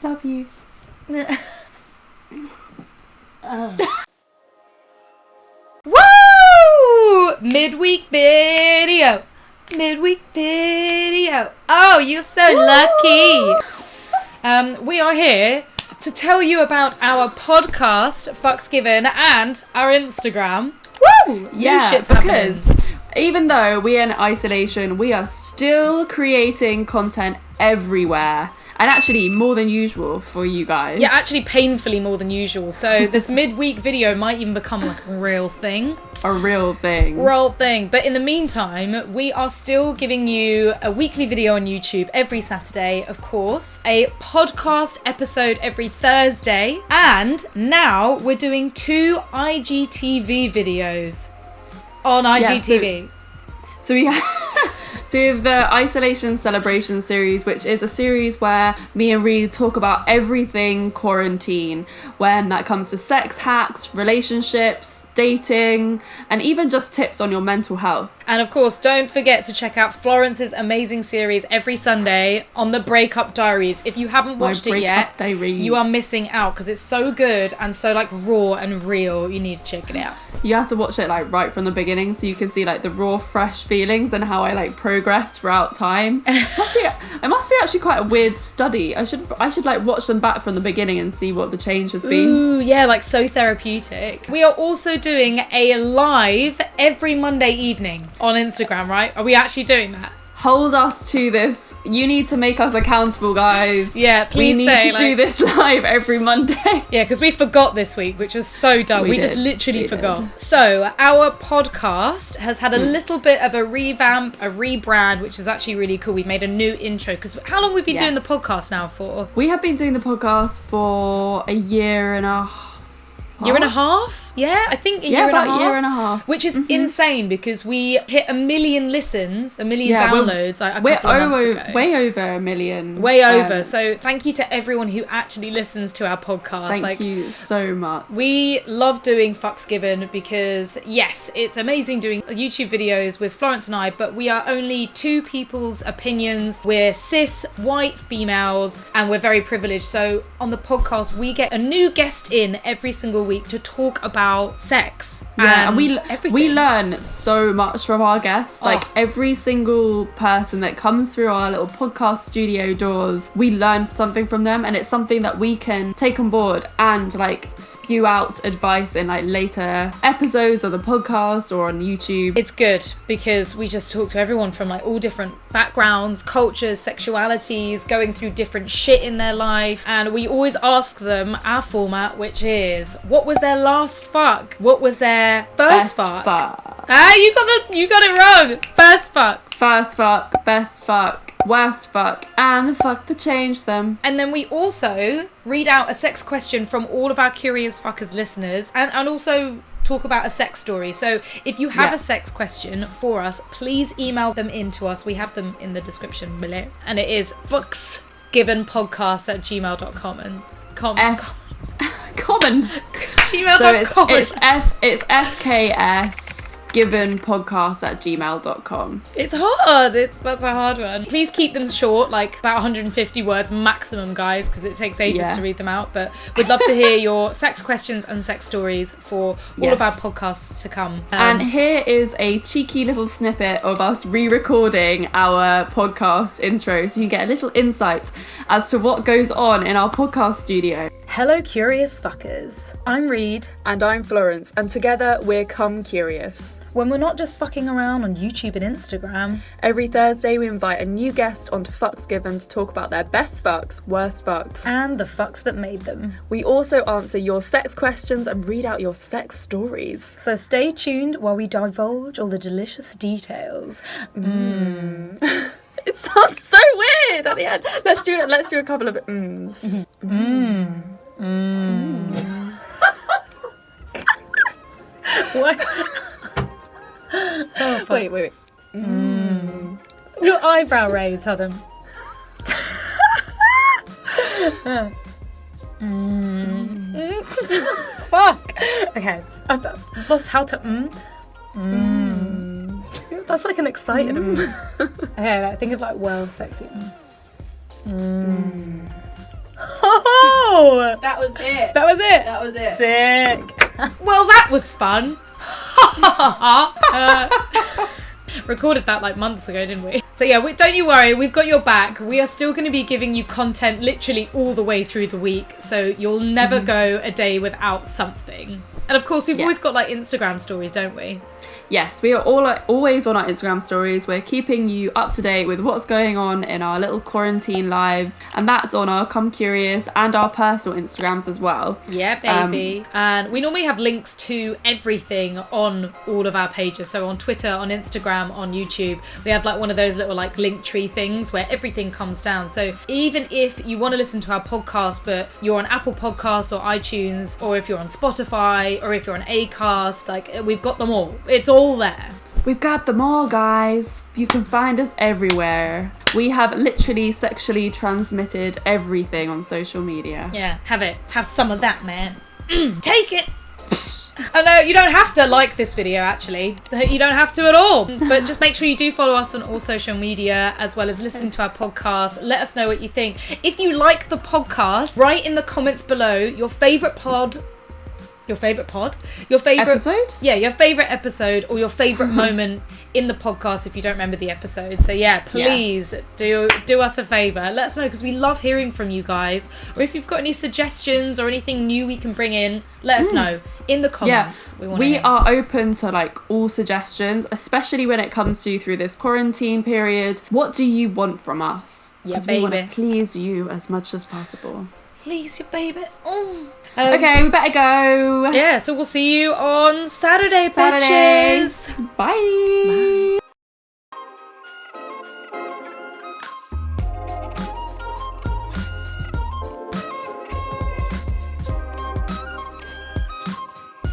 Love you. Woo! Midweek video. Oh, you're so lucky. We are here to tell you about our podcast, Fucks Given, and our Instagram. Woo! Yeah, shit's because happening. even though we're in isolation, we are still creating content everywhere. And actually, more than usual for you guys. Yeah, actually painfully more than usual. So this midweek video might even become like a real thing. A real thing. But in the meantime, we are still giving you a weekly video on YouTube every Saturday, of course, a podcast episode every Thursday, and now we're doing 2 IGTV videos on IGTV. Yeah, so we have... So we have the Isolation Celebration series, which is a series where me and Reed talk about everything quarantine, when that comes to sex hacks, relationships, dating, and even just tips on your mental health. And of course, don't forget to check out Florence's amazing series every Sunday on the Breakup Diaries. If you haven't watched it yet, you are missing out because it's so good and so like raw and real. You need to check it out. You have to watch it like right from the beginning so you can see like the raw, fresh feelings and how I like progress throughout time. It must be actually quite a weird study. I should like watch them back from the beginning and see what the change has been. Ooh, yeah, like so therapeutic. We are also doing a live every Monday evening on Instagram, right? Are we actually doing that? Hold us to this. You need to make us accountable, guys. Yeah, please. We need to do this live every Monday. Yeah, because we forgot this week, which was so dumb. We just literally forgot. So our podcast has had a little bit of a revamp, a rebrand, which is actually really cool. We've made a new intro because how long have we been doing the podcast now for? We have been doing the podcast for a year and a half. Year and a half? Yeah, I think a year and a half. Which is insane because we hit 1 million listens, 1 million downloads a couple of months ago. Way over 1 million. Way over. So thank you to everyone who actually listens to our podcast. Thank you so much. We love doing Fucks Given because, yes, it's amazing doing YouTube videos with Florence and I, but we are only 2 people's opinions. We're cis, white females, and we're very privileged. So on the podcast, we get a new guest in every single week to talk about sex. Yeah, and we learn so much from our guests. Like every single person that comes through our little podcast studio doors, we learn something from them, and it's something that we can take on board and like spew out advice in like later episodes of the podcast or on YouTube. It's good because we just talk to everyone from like all different backgrounds, cultures, sexualities, going through different shit in their life, and we always ask them our format, which is what was their last fuck? What was their first fuck? Ah, you got it wrong. First fuck, best fuck, worst fuck, and the fuck that changed them. And then we also read out a sex question from all of our Curious Fuckers listeners, and also talk about a sex story. So if you have a sex question for us, please email them in to us. We have them in the description below, and it is fucksgivenpodcast@gmail.com and common gmail.com. So it's FKS given podcast@gmail.com. It's hard. That's a hard one. Please keep them short, like about 150 words maximum, guys, because it takes ages to read them out. But we'd love to hear your sex questions and sex stories for all of our podcasts to come. And here is a cheeky little snippet of us re-recording our podcast intro, so you get a little insight as to what goes on in our podcast studio. Hello, Curious Fuckers. I'm Reed. And I'm Florence, and together we're Come Curious. When we're not just fucking around on YouTube and Instagram. Every Thursday we invite a new guest onto Fucks Given to talk about their best fucks, worst fucks, and the fucks that made them. We also answer your sex questions and read out your sex stories. So stay tuned while we divulge all the delicious details. It sounds so weird at the end. Let's do a couple of mms. What? Oh, wait. Your eyebrow raise, Adam. Fuck. Okay, I've lost how to. That's like an excited. Okay, like, think of like well sexy. Oh! That was it. That was it? That was it. Sick. Well, that was fun. Recorded that like months ago, didn't we? So yeah, don't you worry, we've got your back. We are still going to be giving you content literally all the way through the week, so you'll never go a day without something. And of course, we've always got like Instagram stories, don't we? Yes, we are always on our Instagram stories. We're keeping you up to date with what's going on in our little quarantine lives, and that's on our Come Curious and our personal Instagrams as well. Yeah, baby. And we normally have links to everything on all of our pages. So on Twitter, on Instagram, on YouTube, we have like one of those little like link tree things where everything comes down. So even if you want to listen to our podcast, but you're on Apple Podcasts or iTunes, or if you're on Spotify, or if you're on Acast, like we've got them all. It's all there. We've got them all, guys. You can find us everywhere. We have literally sexually transmitted everything on social media. Yeah, have it. Have some of that, man. Take it. Oh no, you don't have to like this video actually. You don't have to at all. But just make sure you do follow us on all social media, as well as listen to our podcast. Let us know what you think. If you like the podcast, write in the comments below your favourite episode? Yeah, your favourite episode or your favourite moment in the podcast if you don't remember the episode. So yeah, please do us a favour. Let us know, because we love hearing from you guys. Or if you've got any suggestions or anything new we can bring in, let us know in the comments. Yeah, we are open to like all suggestions, especially when it comes to through this quarantine period. What do you want from us? Yeah, baby. We want to please you as much as possible. Please you, baby. Okay, we better go. Yeah, so we'll see you on Saturday. Bitches. Bye.